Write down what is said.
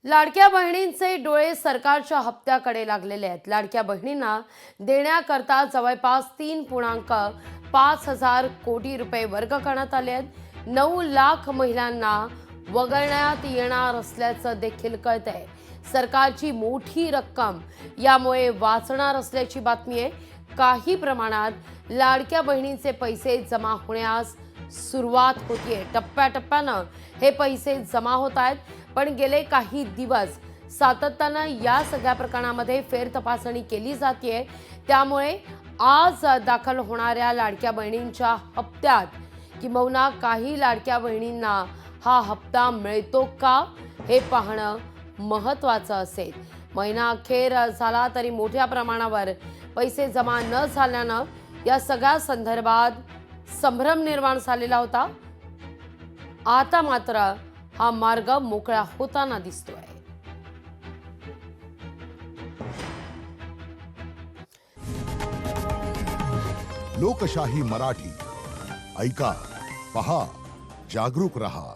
लाडक्या बहिणींचे डोळे सरकारच्या हप्त्याकडे लागलेले आहेत। लाडक्या बहिणींना देण्याकरता जवळपास 3.5 कोटी रुपये वर्ग करण्यात आले आहेत। 9 लाख महिलांना वगळण्यात येणार असल्याचं देखील कळतंय। सरकारची मोठी रक्कम यामुळे वाचणार असल्याची बातमी आहे। काही प्रमाणात लाडक्या बहिणींचे पैसे जमा होण्यास सुरुवात होतीये। टप्प्याटप्प्यानं हे पैसे जमा होत आहेत, पण गेले काही दिवस सातत्यानं या सगळ्या प्रकरणामध्ये फेरतपासणी केली जाते। त्यामुळे आज दाखल होणाऱ्या लाडक्या बहिणींच्या हप्त्यात किंबहुना काही लाडक्या बहिणींना हा हप्ता मिळतो का हे पाहणं महत्त्वाचं असेल। महिना अखेर झाला तरी मोठ्या प्रमाणावर पैसे जमा न झाल्यानं या सगळ्या संदर्भात संभ्रम निर्माण झालेला होता। आता मात्र हा मार्ग मोकळा होताना दिसतोय। लोकशाही मराठी ऐका, पहा, जागरूक रहा।